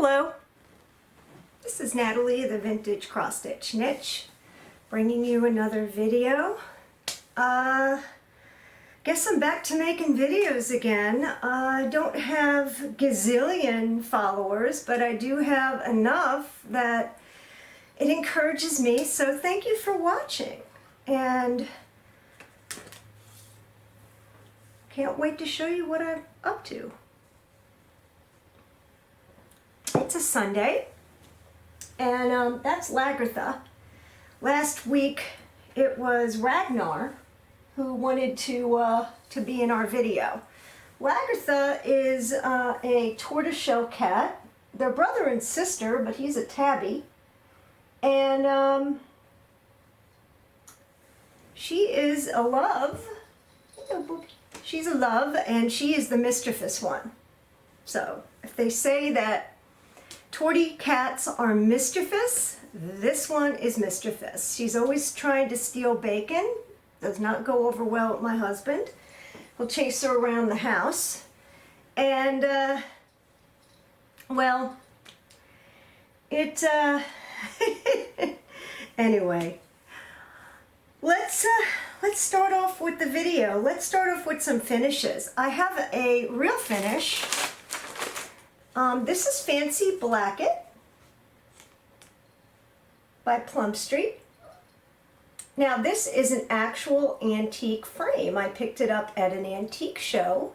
Hello, this is Natalie of the Vintage Cross Stitch Niche, bringing you another video. Guess I'm back to making videos again. I don't have gazillion followers, but I do have enough that it encourages me, so thank you for watching. And can't wait to show you what I'm up to. It's a Sunday, and that's Lagertha. Last week it was Ragnar who wanted to be in our video. Lagertha is a tortoiseshell cat. They're brother and sister, but he's a tabby. And she is a love. She's a love, and she is the mischievous one. So if they say that tortie cats are mischievous, this one is mischievous. She's always trying to steal bacon. Does not go over well with my husband. He'll chase her around the house. And, well, it, anyway. Let's start off with the video. Let's start off with some finishes. I have a real finish. This is Fancie Blackett by Plum Street. Now this is an actual antique frame. I picked it up at an antique show.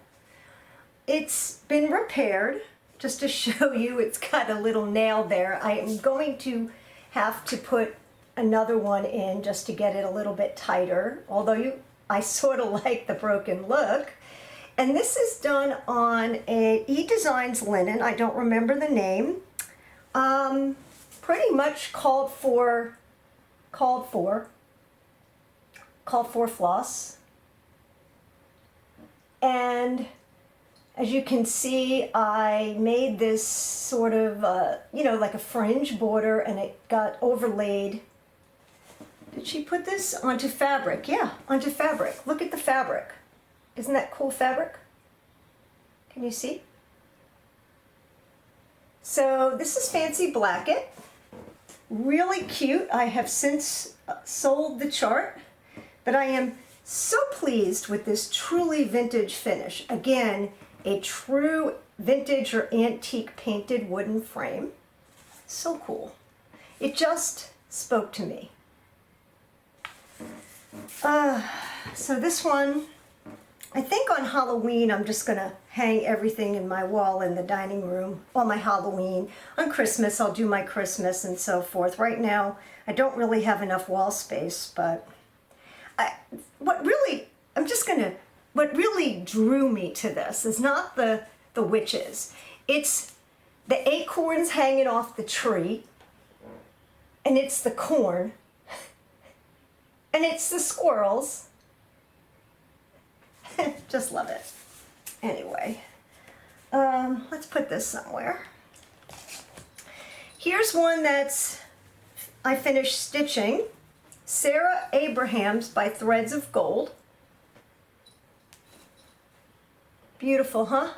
It's been repaired, just to show you it's got a little nail there. I am going to have to put another one in just to get it a little bit tighter, although I sort of like the broken look. And this is done on a E-Designs linen. I don't remember the name. Pretty much called for floss. And as you can see, I made this sort of, you know, like a fringe border, and it got overlaid. Did she put this onto fabric? Yeah, onto fabric. Look at the fabric. Isn't that cool fabric? Can you see? So this is Fancie Blackett. Really cute. I have since sold the chart, but I am so pleased with this truly vintage finish. Again, a true vintage or antique painted wooden frame. So cool. It just spoke to me. So this one, I think on Halloween I'm just gonna hang everything in my wall in the dining room on my Halloween. On Christmas I'll do my Christmas and so forth. Right now I don't really have enough wall space, but what really drew me to this is not the witches. It's the acorns hanging off the tree, and it's the corn, and it's the squirrels. Just love it. Anyway, let's put this somewhere. Here's one I finished stitching. Sarah Abrahams by Threads of Gold. Beautiful, huh?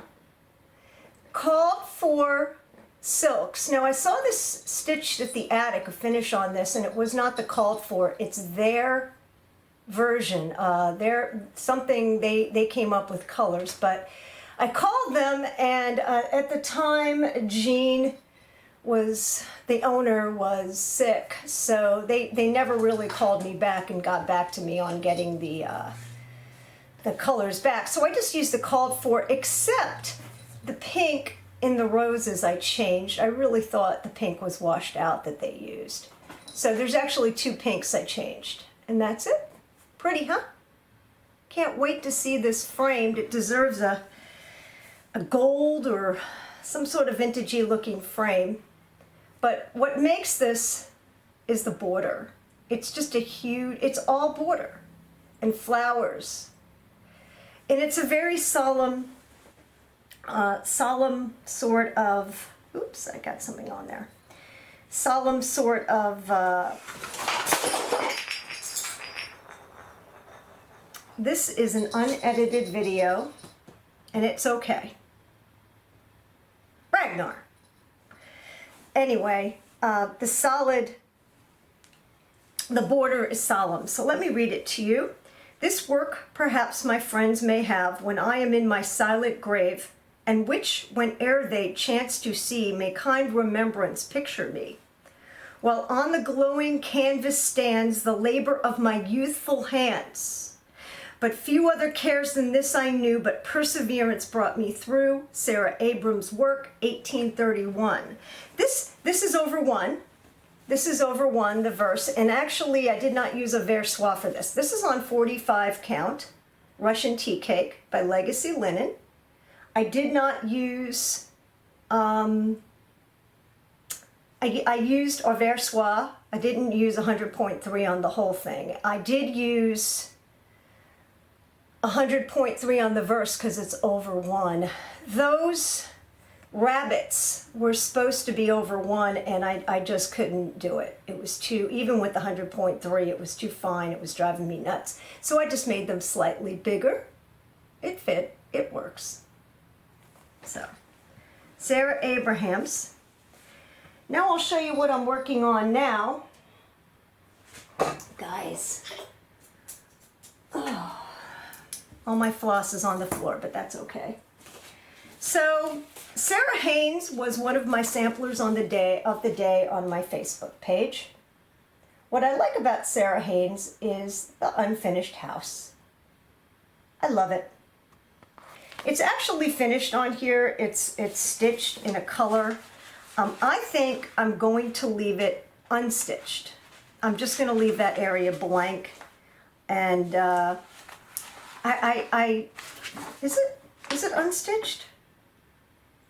Called for silks. Now I saw this stitched at the attic, a finish on this, and it was not the called for. It's their version. Something they came up with colors, but I called them, and at the time Jean the owner was sick, so they never really called me back and got back to me on getting the colors back. So I just used the called for, except the pink in the roses I changed. I really thought the pink was washed out that they used. So there's actually two pinks I changed, and that's it. Pretty, huh? Can't wait to see this framed. It deserves a gold or some sort of vintagey looking frame. But what makes this is the border. It's just it's all border and flowers. And it's a very solemn sort of, oops, I got something on there. Solemn sort of, this is an unedited video, and it's okay. Ragnar. anyway, the border is solemn. So let me read it to you. This work perhaps my friends may have when I am in my silent grave, and which, whene'er they chance to see, may kind remembrance picture me. While on the glowing canvas stands the labor of my youthful hands. But few other cares than this I knew, but perseverance brought me through. Sarah Abrams' work, 1831. This is over one. This is over one, the verse, and actually I did not use a versoir for this. This is on 45 count, Russian Tea Cake by Legacy Linen. I did not use, I used a versoir. I didn't use 100.3 on the whole thing. I did use 100.3 on the verse because it's over one. Those rabbits were supposed to be over one, and I just couldn't do it. It was too, even with the 100.3, it was too fine. It was driving me nuts. So I just made them slightly bigger. It fit. It works. So, Sarah Abrams. Now I'll show you what I'm working on now. Guys. Oh. All my floss is on the floor, but that's okay. So, Sarah Haynes was one of my samplers on the day on my Facebook page. What I like about Sarah Haynes is the unfinished house. I love it. It's actually finished on here. It's stitched in a color. I think I'm going to leave it unstitched. I'm just going to leave that area blank. And is it unstitched?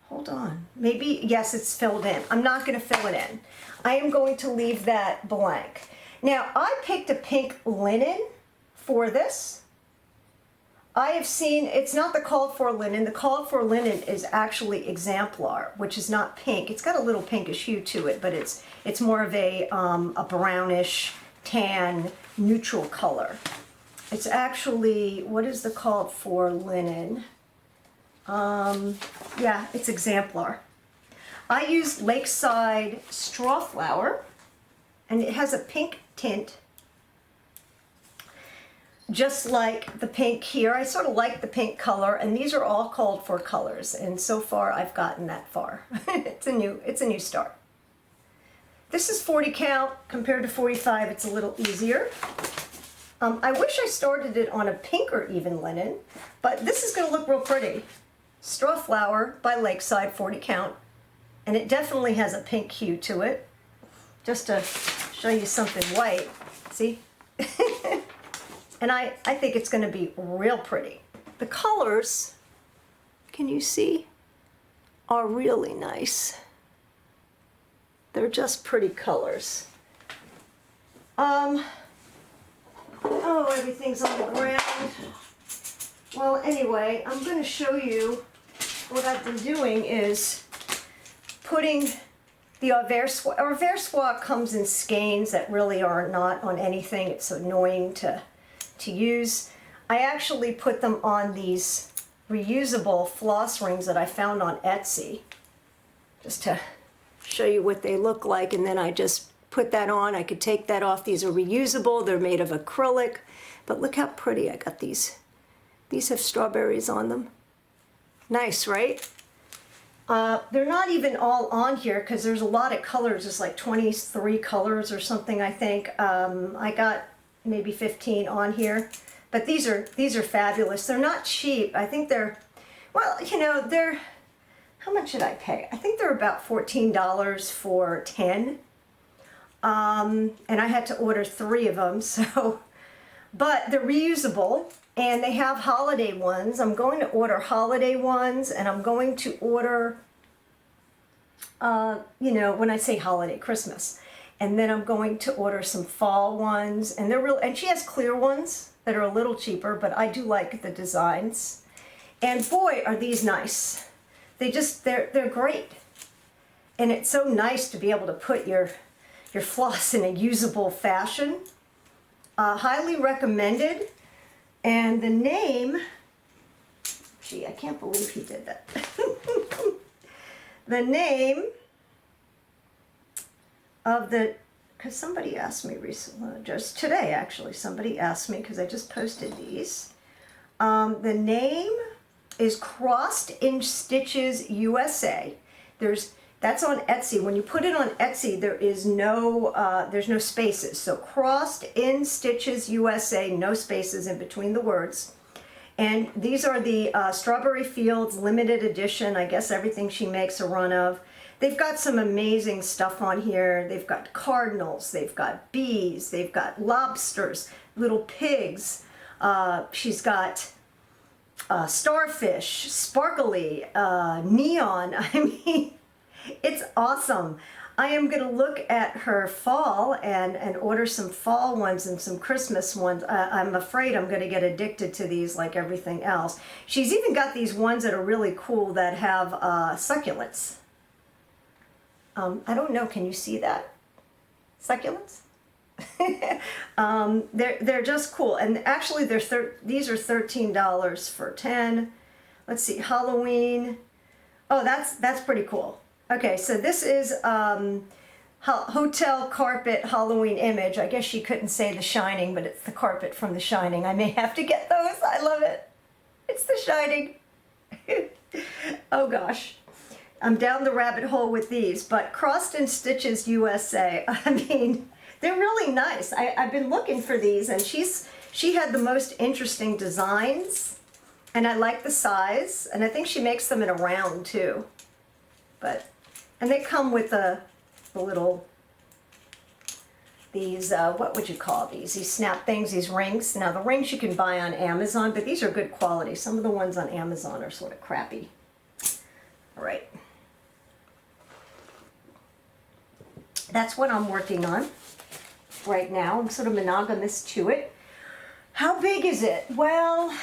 Hold on. Maybe, yes, it's filled in. I'm not going to fill it in. I am going to leave that blank. Now, I picked a pink linen for this. I have seen, it's not the called for linen. The called for linen is actually exemplar, which is not pink. It's got a little pinkish hue to it, but it's more of a brownish, tan, neutral color. It's actually, what is the called for linen? Yeah, it's exemplar. I used Lakeside Straw Flower, and it has a pink tint, just like the pink here. I sort of like the pink color, and these are all called for colors, and so far I've gotten that far. It's a new start. This is 40 count compared to 45. It's a little easier. I wish I started it on a pinker even linen, but this is going to look real pretty. Straw Flower by Lakeside, 40 count, and it definitely has a pink hue to it. Just to show you something white, see? And I think it's going to be real pretty. The colors, can you see, are really nice. They're just pretty colors. Oh, everything's on the ground. Well, anyway, I'm going to show you what I've been doing is putting the versoir. Our versoir comes in skeins that really are not on anything. It's annoying to use. I actually put them on these reusable floss rings that I found on Etsy, just to show you what they look like, and then I just put that on. I could take that off. These are reusable. They're made of acrylic, but look how pretty. I got these. These have strawberries on them. Nice, right? They're not even all on here because there's a lot of colors. There's like 23 colors or something, I think. I got maybe 15 on here, but these are fabulous. They're not cheap. I think they're, well, you know, they're, how much did I pay? I think they're about $14 for 10. And I had to order 3 of them, so, but they're reusable. And they have holiday ones. I'm going to order holiday ones, and I'm going to order, you know, when I say holiday, Christmas. And then I'm going to order some fall ones, and they're real. And she has clear ones that are a little cheaper, but I do like the designs. And boy, are these nice. They're great. And it's so nice to be able to put your floss in a usable fashion. Highly recommended. And the name, gee, I can't believe he did that. The name of the, because somebody asked me recently, just today actually, somebody asked me, because I just posted these. The name is Crossed in Stitches USA. That's on Etsy. When you put it on Etsy, there's no spaces. So Crossed in Stitches USA, no spaces in between the words. And these are the Strawberry Fields limited edition. I guess everything she makes a run of. They've got some amazing stuff on here. They've got cardinals, they've got bees, they've got lobsters, little pigs. She's got starfish, sparkly, neon. I mean, it's awesome. I am going to look at her fall and order some fall ones and some Christmas ones. I'm afraid I'm going to get addicted to these like everything else. She's even got these ones that are really cool that have succulents. I don't know, can you see that? Succulents? They're just cool, and actually these are $13 for 10. Let's see, Halloween. Oh, that's pretty cool. Okay, so this is hotel carpet Halloween image. I guess she couldn't say The Shining, but it's the carpet from The Shining. I may have to get those. I love it. It's The Shining. Oh gosh. I'm down the rabbit hole with these, but Crossed in Stitches USA, I mean, they're really nice. I've been looking for these, and she had the most interesting designs, and I like the size, and I think she makes them in a round too. And they come with the little, these, what would you call these? These snap things, these rings. Now the rings you can buy on Amazon, but these are good quality. Some of the ones on Amazon are sort of crappy. All right. That's what I'm working on right now. I'm sort of monogamous to it. How big is it? Well,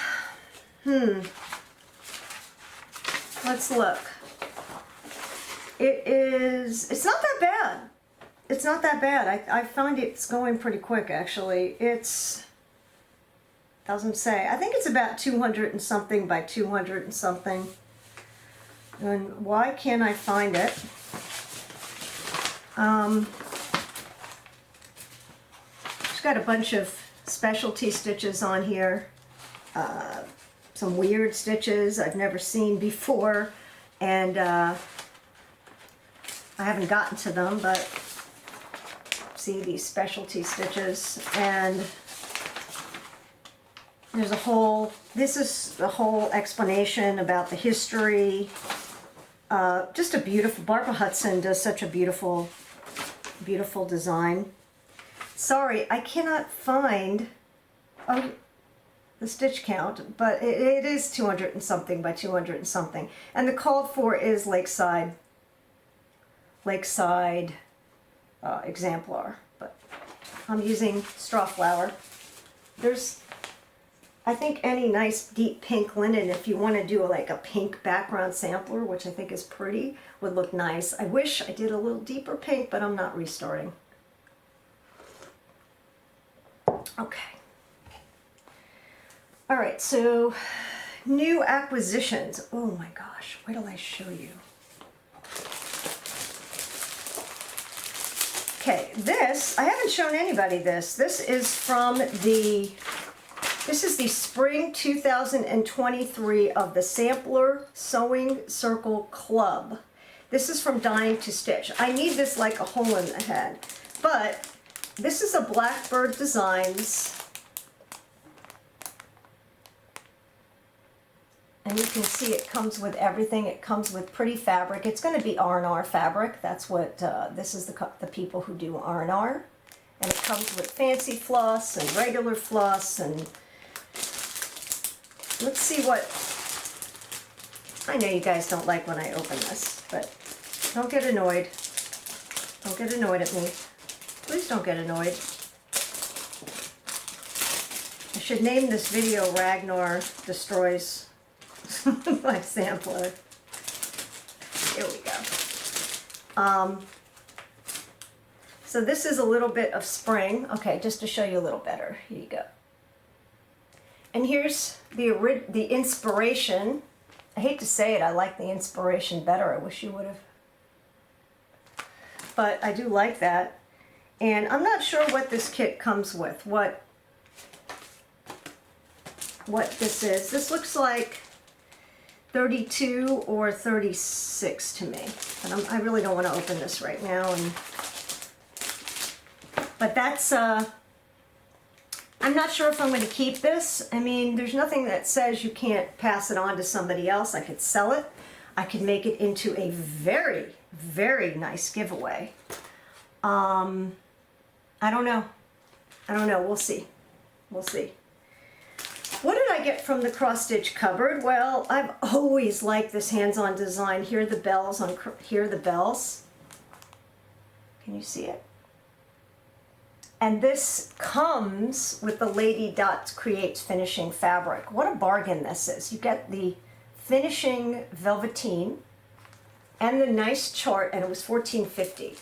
let's look. It's not that bad. It's not that bad. I find it's going pretty quick, actually. Doesn't say. I think it's about 200 and something by 200 and something. And why can't I find it? She's got a bunch of specialty stitches on here. Some weird stitches I've never seen before. And I haven't gotten to them, but see these specialty stitches, and there's this is the whole explanation about the history. Just a beautiful, Barbara Hudson does such a beautiful, beautiful design. Sorry, I cannot find the stitch count, but it is 200 and something by 200 and something. And the called for is Lakeside exemplar, but I'm using straw flower. There's, I think, any nice deep pink linen, if you want to do like a pink background sampler, which I think is pretty, would look nice. I wish I did a little deeper pink, but I'm not restarting. Okay. All right, so new acquisitions. Oh my gosh, wait till I show you. Okay, this, I haven't shown anybody this. This is from the spring 2023 of the Sampler Sewing Circle Club. This is from Dying to Stitch. I need this like a hole in the head. But this is a Blackbird Designs. And you can see it comes with everything. It comes with pretty fabric. It's going to be R&R fabric. That's what, this is the people who do R&R. And it comes with fancy floss and regular floss. And let's see what, I know you guys don't like when I open this, but don't get annoyed. Don't get annoyed at me. Please don't get annoyed. I should name this video Ragnar Destroys my sampler. Here we go. So this is a little bit of spring. Okay, just to show you a little better. Here you go. And here's the inspiration. I hate to say it, I like the inspiration better. I wish you would have. but I do like that. And I'm not sure what this kit comes with, what this is. This looks like 32 or 36 to me. And I really don't want to open this right now. But that's, I'm not sure if I'm going to keep this. I mean, there's nothing that says you can't pass it on to somebody else. I could sell it. I could make it into a very, very nice giveaway. I don't know. We'll see. We'll see. What did I get from the cross stitch cupboard? Well, I've always liked this hands-on design. Here are the bells on here are the bells. Can you see it? And this comes with the Lady Dots Creates finishing fabric. What a bargain this is. You get the finishing velveteen and the nice chart, and it was $14.50.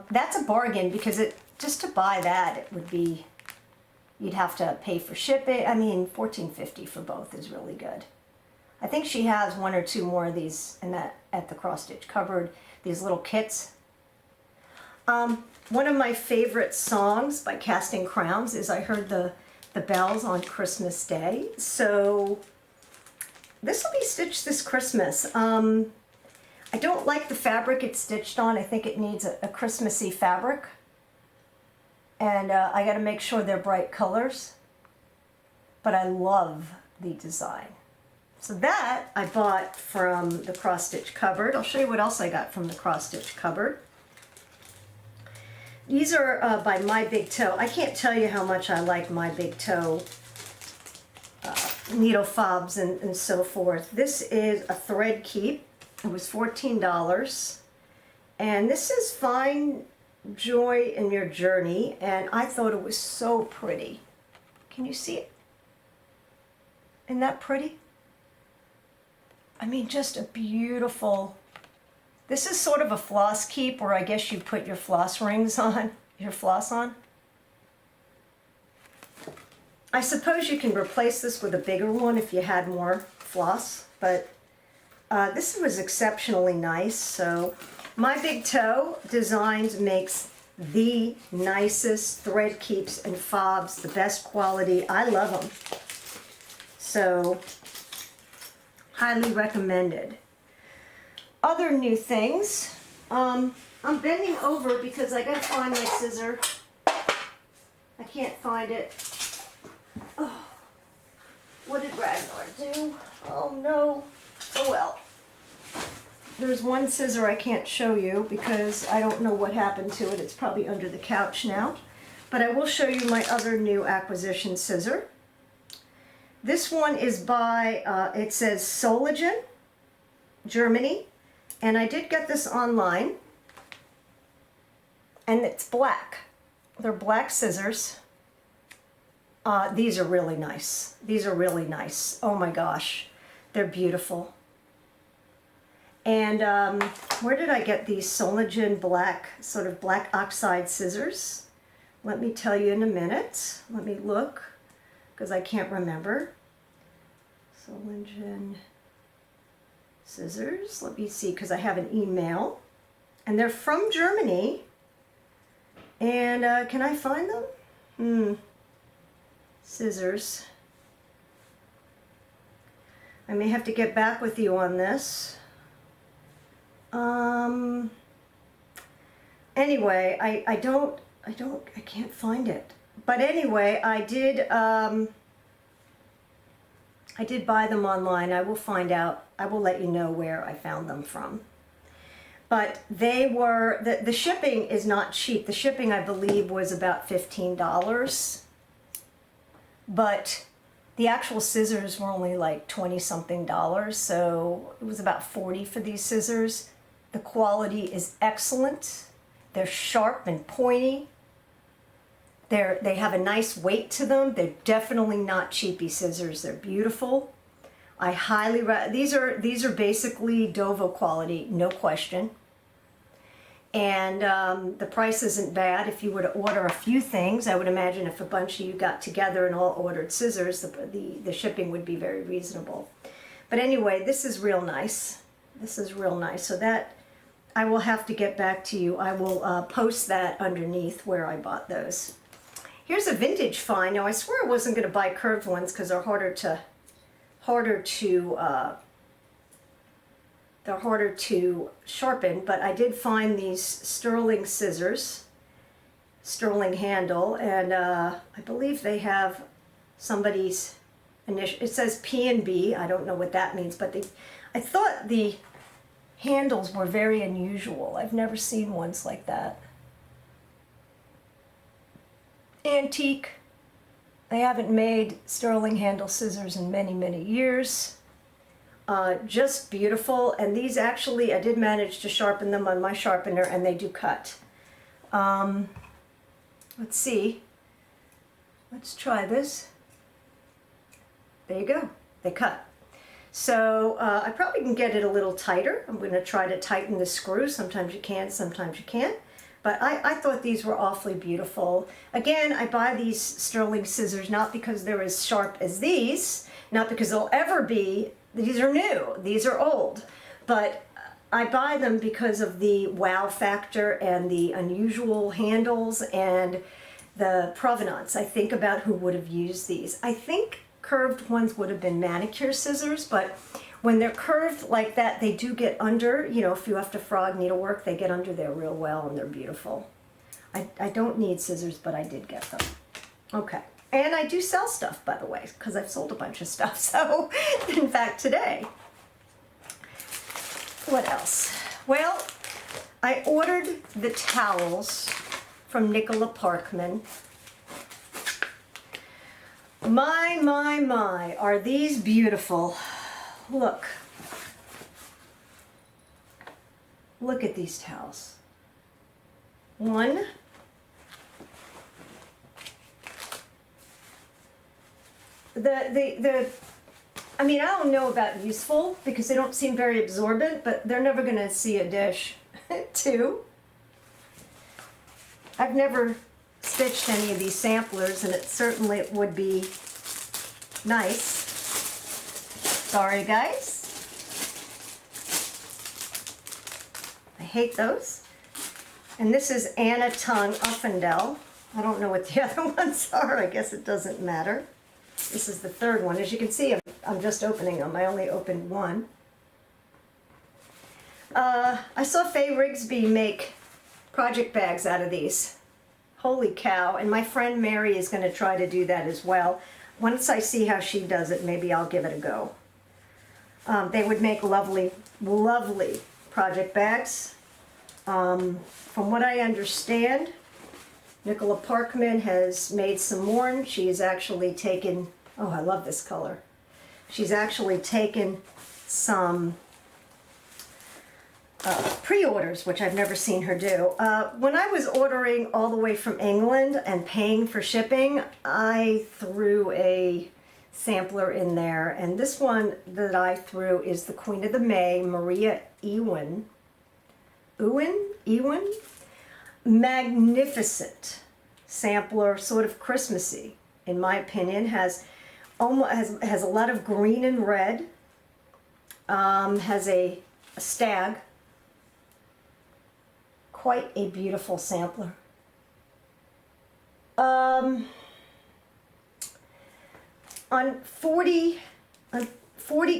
That's a bargain because just to buy that, it would be, you'd have to pay for shipping. I mean, $14.50 for both is really good. I think she has one or two more of these at the cross stitch cupboard, these little kits. One of my favorite songs by Casting Crowns is I Heard the Bells on Christmas Day. So this will be stitched this Christmas. I don't like the fabric it's stitched on. I think it needs a Christmassy fabric. And I got to make sure they're bright colors. But I love the design. So that I bought from the cross stitch cupboard. I'll show you what else I got from the cross stitch cupboard. These are by My Big Toe. I can't tell you how much I like My Big Toe needle fobs and so forth. This is a thread keep. It was $14. And this is Find Joy in Your Journey. And I thought it was so pretty. Can you see it? Isn't that pretty? I mean, just a beautiful... This is sort of a floss keep where I guess you put your floss rings on, your floss on. I suppose you can replace this with a bigger one if you had more floss, but this was exceptionally nice. So My Big Toe Designs makes the nicest thread keeps and fobs, the best quality. I love them. So, highly recommended. Other new things. I'm bending over because I gotta find my scissor. I can't find it. Oh, what did Ragnar do? Oh no. Oh well. There's one scissor I can't show you because I don't know what happened to it. It's probably under the couch now. But I will show you my other new acquisition scissor. This one is by, it says Solingen, Germany. And I did get this online, and it's black. They're black scissors. These are really nice. These are really nice. Oh my gosh, they're beautiful. And where did I get these Solingen black, sort of black oxide scissors? Let me tell you in a minute. Let me look, because I can't remember. Solingen scissors. Let me see, because I have an email. And they're from Germany. And can I find them? Scissors. I may have to get back with you on this. Anyway, I can't find it. But anyway, I did buy them online. I will find out. I will let you know where I found them from. But they were, the shipping is not cheap. The shipping, I believe, was about $15. But the actual scissors were only like 20-something dollars. So it was about $40 for these scissors. The quality is excellent. They're sharp and pointy. They have a nice weight to them. They're definitely not cheapy scissors. They're beautiful. I highly these are basically Dovo quality, no question. And the price isn't bad. If you were to order a few things, I would imagine if a bunch of you got together and all ordered scissors, the shipping would be very reasonable. But anyway, this is real nice. This is real nice. So that I will have to get back to you. I will post that underneath where I bought those. Here's a vintage find. Now I swear I wasn't going to buy curved ones because they're harder to sharpen, but I did find these sterling scissors, sterling handle, and I believe they have somebody's initial. It says P&B. I don't know what that means, but I thought the handles were very unusual. I've never seen ones like that. Antique. They haven't made sterling handle scissors in many, many years. Just beautiful, and these actually, I did manage to sharpen them on my sharpener, and they do cut. Let's see. Let's try this. There you go. They cut. So I probably can get it a little tighter. I'm going to try to tighten the screw. Sometimes you can, sometimes you can't. But I thought these were awfully beautiful. Again, I buy these sterling scissors not because they're as sharp as these, not because they'll ever be. These are new, these are old, but I buy them because of the wow factor and the unusual handles and the provenance. I think about who would have used these. I think curved ones would have been manicure scissors, but when they're curved like that, they do get under, you know, if you have to frog needlework, they get under there real well and they're beautiful. I don't need scissors, but I did get them. Okay. And I do sell stuff, by the way, because I've sold a bunch of stuff. So, in fact, today. What else? Well, I ordered the towels from Nicola Parkman. My, are these beautiful. Look. Look at these towels. One. I mean, I don't know about useful because they don't seem very absorbent, but they're never going to see a dish. Two, I've never stitched any of these samplers, and it certainly would be nice. Sorry, guys. I hate those. And this is Anna Tongue Uffendell. I don't know what the other ones are. I guess it doesn't matter. This is the third one. As you can see, I'm just opening them. I only opened one. I saw Faye Rigsby make project bags out of these. Holy cow. And my friend Mary is going to try to do that as well. Once I see how she does it, maybe I'll give it a go. They would make lovely, lovely project bags. From what I understand, Nicola Parkman has made some more. She's actually taken, oh, I love this color. She's actually taken some pre-orders, which I've never seen her do. When I was ordering all the way from England and paying for shipping, I threw a sampler in there. And this one that I threw is the Queen of the May, Maria Ewin. Ewin? Magnificent sampler, sort of Christmassy, in my opinion. Has a lot of green and red. Has a stag. Quite a beautiful sampler. On 40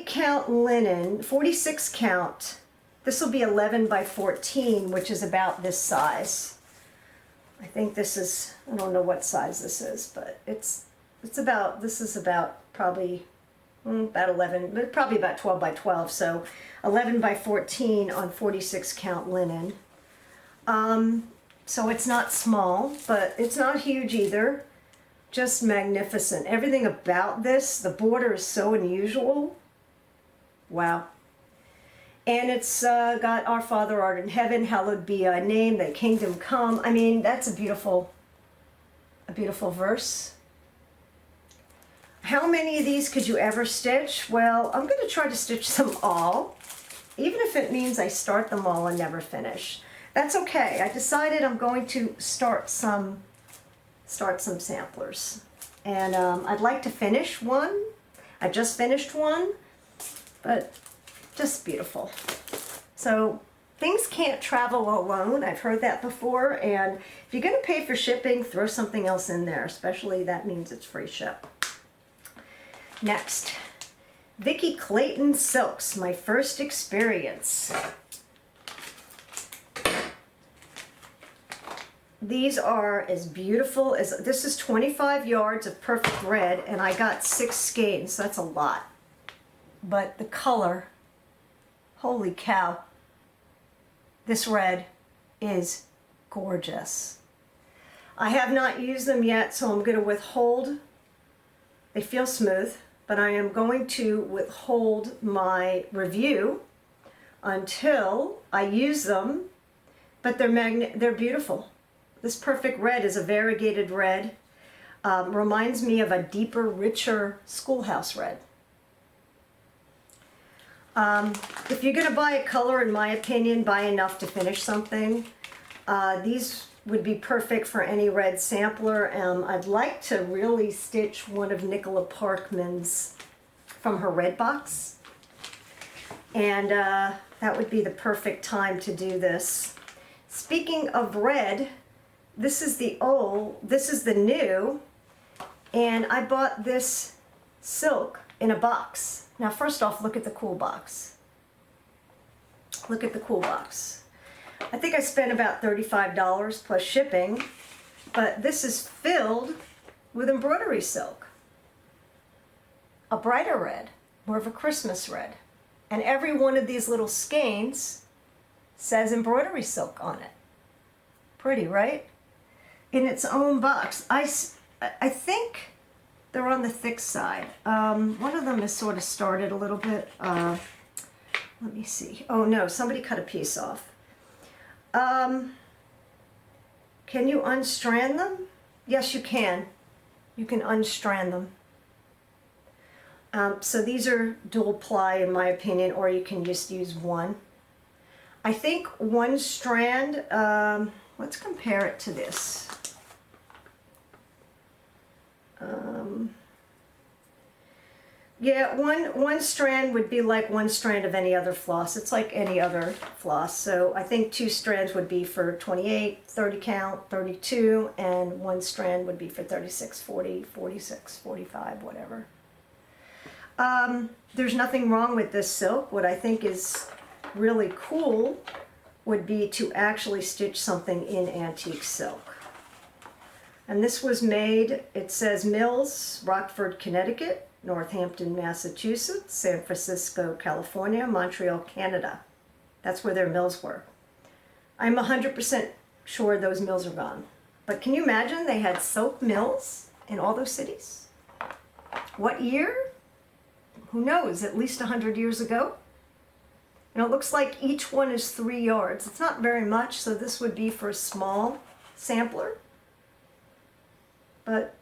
count linen, 46 count. This will be 11 by 14, which is about this size. I think this is, I don't know what size this is, but this is about probably about 11, but probably about 12 by 12. So 11 by 14 on 46 count linen. So it's not small, but it's not huge either. Just magnificent. Everything about this, the border is so unusual. Wow. And it's got Our Father art in heaven, hallowed be thy name, thy kingdom come. I mean, that's a beautiful verse. How many of these could you ever stitch? Well, I'm going to try to stitch them all, even if it means I start them all and never finish. That's okay. I decided I'm going to start some samplers. And I'd like to finish one. I just finished one, but just beautiful. So things can't travel alone. I've heard that before, and if you're going to pay for shipping, throw something else in there, especially that means it's free ship. Next, Vicky Clayton Silks, my first experience. These are as beautiful as, this is 25 yards of perfect red, and I got 6 skeins, so that's a lot. But the color, holy cow, this red is gorgeous. I have not used them yet, so I'm going to withhold. They feel smooth, but I am going to withhold my review until I use them, but they're beautiful. This perfect red is a variegated red. Reminds me of a deeper, richer schoolhouse red. If you're going to buy a color, in my opinion, buy enough to finish something. These would be perfect for any red sampler. I'd like to really stitch one of Nicola Parkman's from her red box. And that would be the perfect time to do this. Speaking of red, this is the old, this is the new, and I bought this silk in a box. Now first off, look at the cool box. Look at the cool box. I think I spent about $35 plus shipping, but this is filled with embroidery silk. A brighter red, more of a Christmas red. And every one of these little skeins says embroidery silk on it. Pretty, right? In its own box. I think they're on the thick side. One of them is sort of started a little bit. Let me see. Oh no, somebody cut a piece off. Can you unstrand them? Yes, you can. You can unstrand them. So these are dual ply in my opinion, or you can just use one. I think one strand, let's compare it to this. Yeah, one strand would be like one strand of any other floss. It's like any other floss. So I think 2 strands would be for 28, 30 count, 32, and 1 strand would be for 36, 40, 46, 45, whatever. There's nothing wrong with this silk. What I think is really cool would be to actually stitch something in antique silk. And this was made, it says Mills, Rockford, Connecticut, Northampton, Massachusetts, San Francisco, California, Montreal, Canada. That's where their mills were. I'm 100% sure those mills are gone. But can you imagine they had silk mills in all those cities? What year? Who knows, at least 100 years ago? And it looks like each one is 3 yards. It's not very much, so this would be for a small sampler. But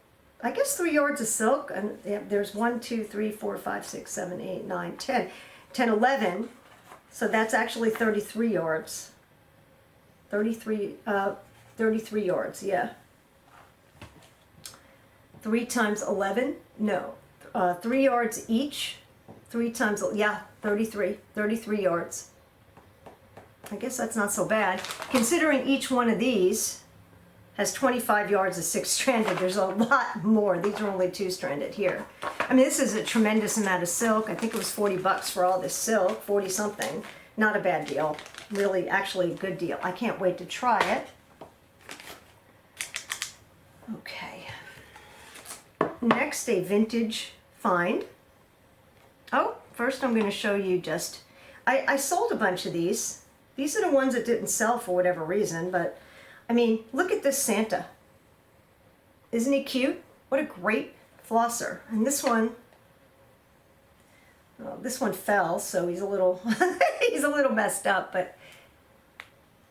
I guess 3 yards of silk, and there's 1, 2, 3, 4, 5, 6, 7, 8, 9, 10, 10, 11. So that's actually 33 yards. 33 yards, yeah. 3 times 11? No. 3 yards each. 3 times, yeah, 33 yards. I guess that's not so bad. Considering each one of these has 25 yards of 6-stranded. There's a lot more. These are only 2-stranded here. I mean, this is a tremendous amount of silk. I think it was 40 bucks for all this silk, 40 something. Not a bad deal. Really, actually a good deal. I can't wait to try it. Okay. Next, a vintage find. Oh, first I'm going to show you just, I sold a bunch of these. These are the ones that didn't sell for whatever reason, but I mean, look at this Santa. Isn't he cute? What a great flosser. And this one fell, so he's a little, he's a little messed up, but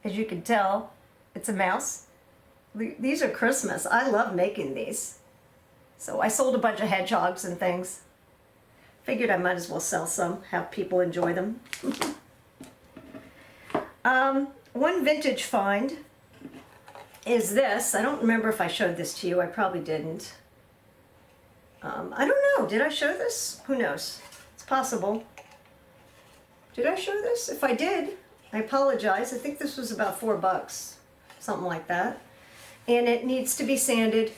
as you can tell, it's a mouse. These are Christmas. I love making these. So I sold a bunch of hedgehogs and things. Figured I might as well sell some, have people enjoy them. One vintage find is this. I don't remember if I showed this to you. I probably didn't. I don't know. Did I show this? Who knows? It's possible. Did I show this? If I did, I apologize. I think this was about $4, something like that. And it needs to be sanded.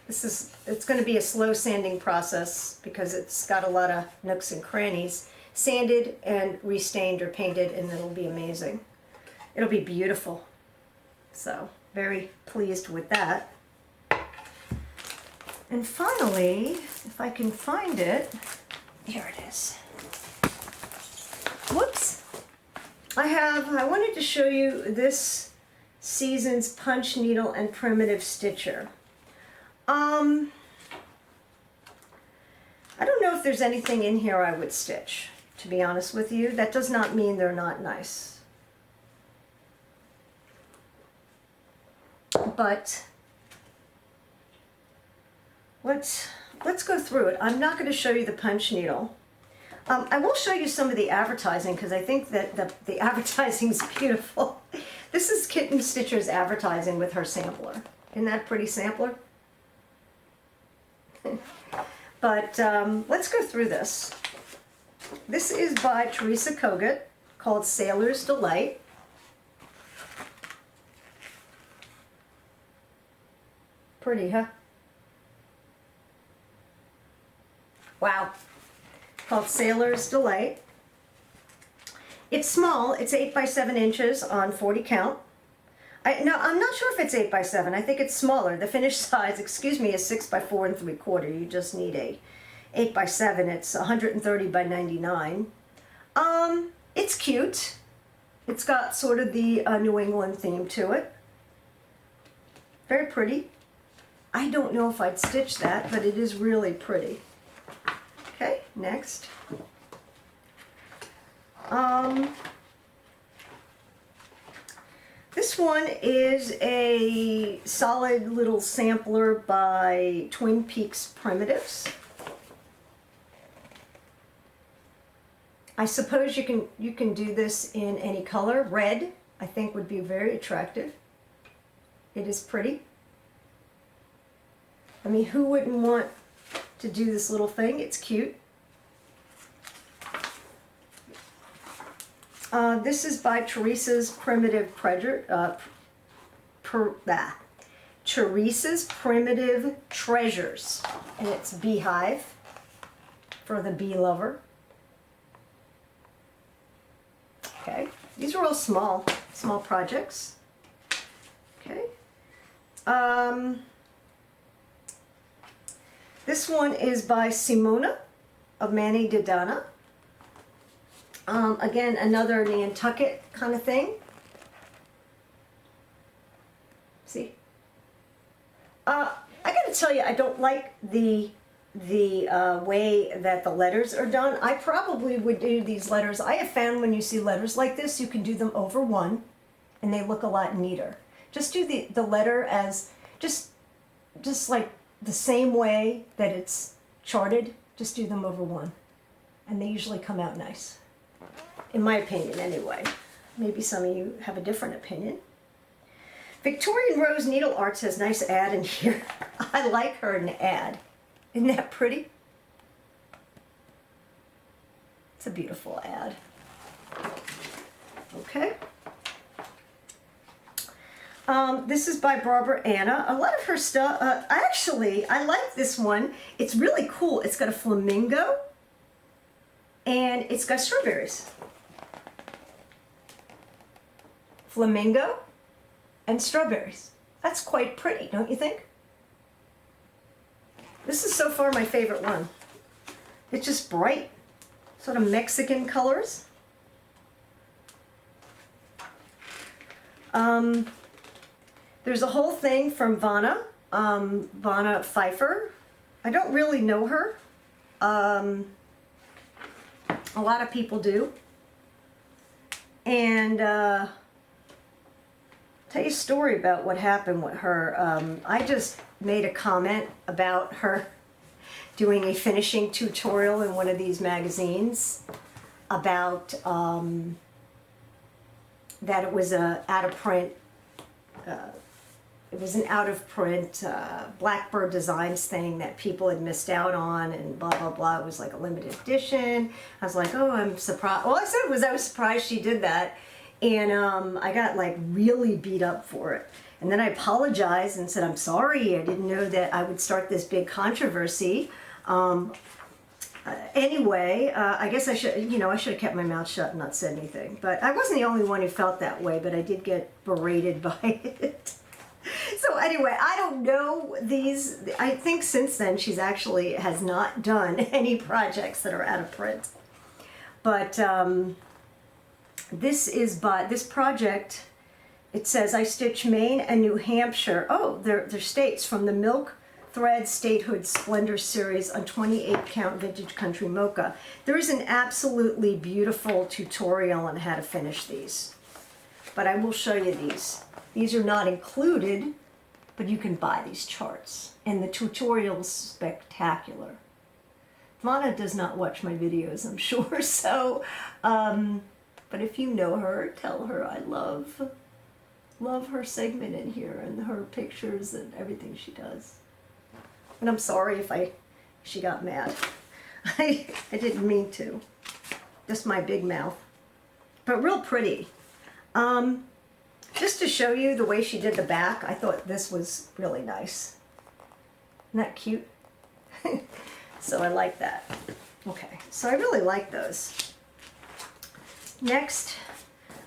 It's going to be a slow sanding process because it's got a lot of nooks and crannies. Sanded and restained or painted, and it'll be amazing. It'll be beautiful. So, very pleased with that. And finally, if I can find it, here it is. Whoops. I wanted to show you this season's punch needle and primitive stitcher. I don't know if there's anything in here I would stitch, to be honest with you. That does not mean they're not nice. But let's go through it. I'm not going to show you the punch needle. I will show you some of the advertising because I think that the advertising is beautiful. This is Kitten Stitcher's advertising with her sampler. Isn't that a pretty sampler? But let's go through this. This is by Teresa Kogut, called Sailor's Delight. Pretty, huh? Wow. Called Sailor's Delight. It's small. It's 8 by 7 inches on 40 count. I'm not sure if it's 8 by 7. I think it's smaller. The finished size, excuse me, is 6 by 4 3/4. You just need a 8 by 7. It's 130 by 99. It's cute. It's got sort of the New England theme to it. Very pretty. I don't know if I'd stitch that, but it is really pretty. Okay, next. This one is a solid little sampler by Twin Peaks Primitives. I suppose you can do this in any color. Red, I think, would be very attractive. It is pretty. I mean, who wouldn't want to do this little thing? It's cute. This is by Teresa's Primitive Teresa's Primitive Treasures, and it's Beehive for the bee lover. Okay, these are all small projects. Okay. This one is by Simona of Mani Didana. Again, another Nantucket kind of thing. See? I gotta tell you, I don't like the way that the letters are done. I probably would do these letters. I have found when you see letters like this, you can do them over one, and they look a lot neater. Just do the letter as, just like the same way that it's charted, just do them over one. And they usually come out nice. In my opinion, anyway. Maybe some of you have a different opinion. Victorian Rose Needle Arts has a nice ad in here. I like her in the ad. Isn't that pretty? It's a beautiful ad. Okay. This is by Barbara Anna. A lot of her stuff, I like this one. It's really cool. It's got a flamingo and it's got strawberries. Flamingo and strawberries. That's quite pretty, don't you think? This is so far my favorite one. It's just bright, sort of Mexican colors. There's a whole thing from Vanna Pfeiffer. I don't really know her. A lot of people do. And tell you a story about what happened with her. I just made a comment about her doing a finishing tutorial in one of these magazines about that it was a out of print. It was an out of print Blackbird Designs thing that people had missed out on, and blah blah blah. It was like a limited edition. I was like, oh, I'm surprised. All I said was I was surprised she did that. And I got like really beat up for it. And then I apologized and said, I'm sorry, I didn't know that I would start this big controversy. Anyway, I guess I should, I should have kept my mouth shut and not said anything. But I wasn't the only one who felt that way, but I did get berated by it. So anyway, I don't know these. I think since then she's actually has not done any projects that are out of print. But this project, it says, I stitch Maine and New Hampshire. Oh, they're states from the Milk Thread Statehood Splendor series on 28 count vintage country mocha. There is an absolutely beautiful tutorial on how to finish these, but I will show you these. These are not included, but you can buy these charts, and the tutorial is spectacular. Vana does not watch my videos, I'm sure, so, but if you know her, tell her I love her segment in here and her pictures and everything she does. And I'm sorry if she got mad. I didn't mean to. Just my big mouth. But real pretty. Just to show you the way she did the back, I thought this was really nice. Isn't that cute? So I like that. Okay, so I really like those. Next,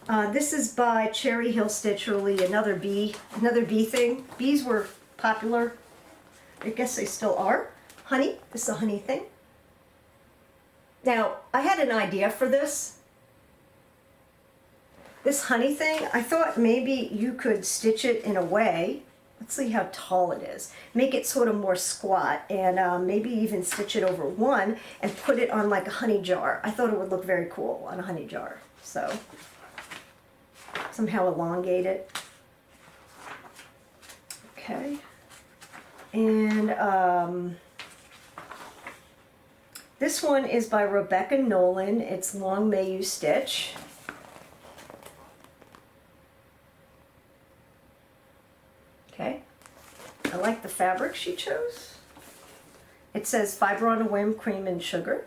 this is by Cherry Hill Stitcherly, another bee thing. Bees were popular. I guess they still are. Honey, this is a honey thing. Now, I had an idea for this. This honey thing, I thought maybe you could stitch it in a way. Let's see how tall it is. Make it sort of more squat, and maybe even stitch it over one and put it on like a honey jar. I thought it would look very cool on a honey jar. So, somehow elongate it. Okay. And this one is by Rebecca Nolan. It's Long May You Stitch. Okay. I like the fabric she chose. It says Fiber on a Whim, Cream and Sugar.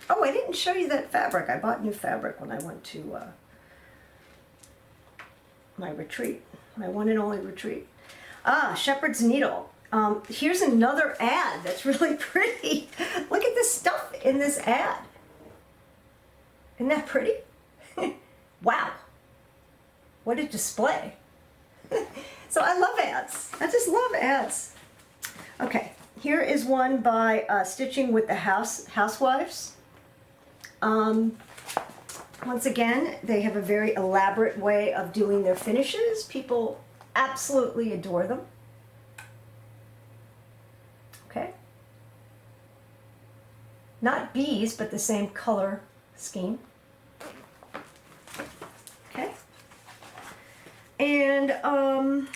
Oh, I didn't show you that fabric. I bought new fabric when I went to my retreat, my one and only retreat. Ah, Shepherd's Needle. Here's another ad that's really pretty. Look at this stuff in this ad. Isn't that pretty? Wow. What a display. So I love ads. I just love ads. Okay, here is one by Stitching with the Housewives. Once again, they have a very elaborate way of doing their finishes. People absolutely adore them. Okay. Not bees, but the same color scheme. Okay. And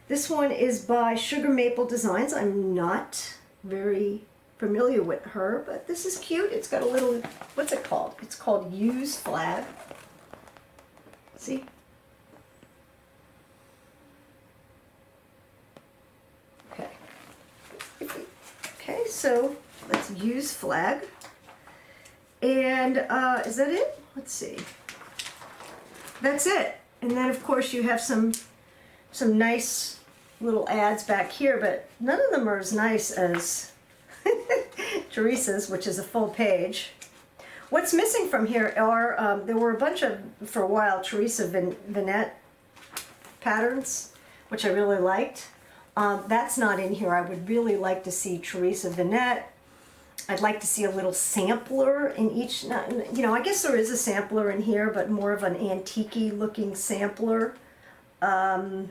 this one is by Sugar Maple Designs. I'm not very familiar with her, but this is cute. It's got a little, what's it called? It's called Use Flag. See? Okay. Okay, so let's use flag. And is that it? Let's see. That's it. And then of course you have some nice little ads back here, but none of them are as nice as Teresa's, which is a full page. What's missing from here are, there were a bunch of, for a while, Teresa Vinette patterns, which I really liked. That's not in here. I would really like to see Teresa Vinette. I'd like to see a little sampler in each, I guess there is a sampler in here, but more of an antique-y looking sampler. I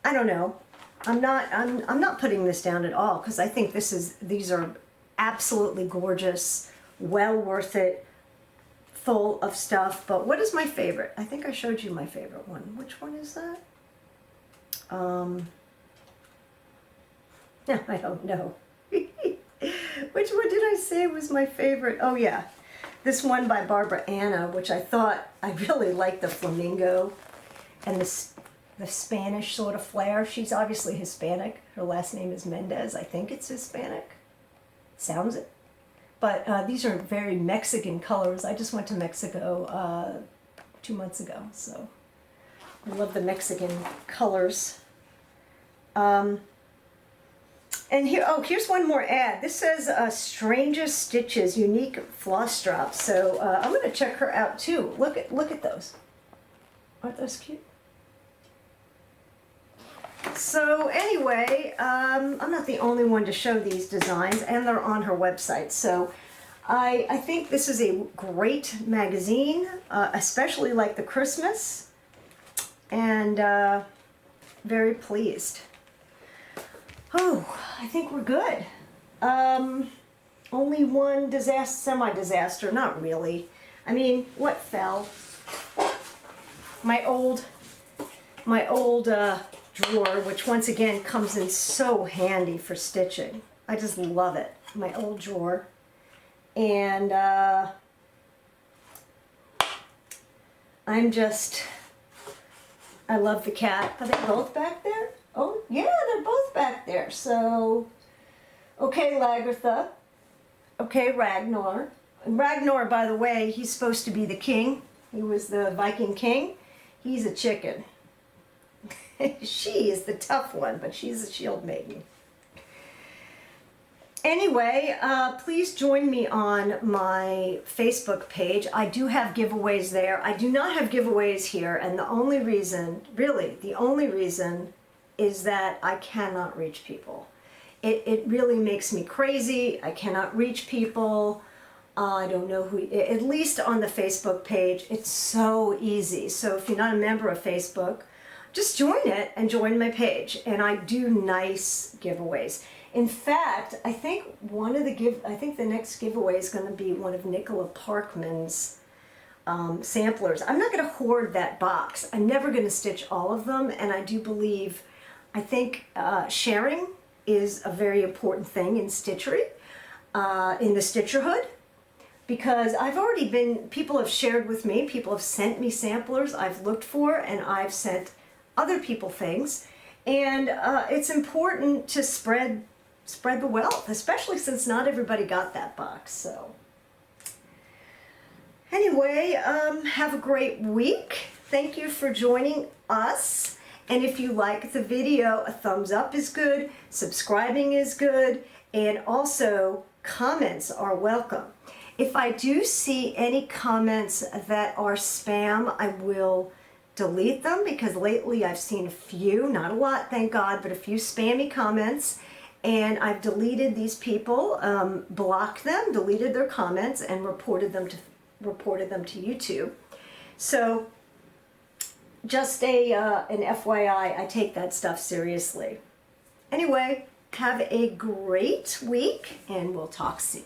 don't know. I'm not putting this down at all, because I think these are absolutely gorgeous, well worth it, full of stuff. But what is my favorite? I think I showed you my favorite one. Which one is that? I don't know. Which one did I say was my favorite? Oh yeah, this one by Barbara Anna, which I thought I really liked the flamingo and the Spanish sort of flair. She's obviously Hispanic. Her last name is Mendez. I think it's Hispanic. Sounds it. But these are very Mexican colors. I just went to Mexico 2 months ago, so I love the Mexican colors. And here, oh, here's one more ad. This says Strangest Stitches, Unique Floss Drops. So I'm going to check her out too. Look at those. Aren't those cute? So anyway, I'm not the only one to show these designs, and they're on her website. So I think this is a great magazine, especially like the Christmas, and very pleased. Oh, I think we're good. Only one disaster, semi-disaster, not really. I mean, what fell? My old drawer, which once again comes in so handy for stitching. I just love it. My old drawer. And I love the cat. Are they both back there? Oh, yeah, they're both back there. So, okay, Lagertha. Okay, Ragnar. And Ragnar, by the way, he's supposed to be the king. He was the Viking king. He's a chicken. She is the tough one, but she's a shield maiden. Anyway, please join me on my Facebook page. I do have giveaways there. I do not have giveaways here, and the only reason, really, the only reason is that I cannot reach people. It really makes me crazy. I cannot reach people. I don't know who, at least on the Facebook page, it's so easy. So if you're not a member of Facebook, just join it and join my page. And I do nice giveaways. In fact, I think the next giveaway is going to be one of Nicola Parkman's samplers. I'm not going to hoard that box. I'm never going to stitch all of them, and I think sharing is a very important thing in stitchery, in the Stitcherhood, because people have shared with me, people have sent me samplers I've looked for, and I've sent other people things, and it's important to spread the wealth, especially since not everybody got that box. So anyway, have a great week. Thank you for joining us. And if you like the video, a thumbs up is good, subscribing is good, and also comments are welcome. If I do see any comments that are spam, I will delete them, because lately I've seen a few, not a lot, thank God, but a few spammy comments, and I've deleted these people, blocked them, deleted their comments, and reported them to YouTube. So just an FYI, I take that stuff seriously. Anyway, have a great week, and we'll talk soon.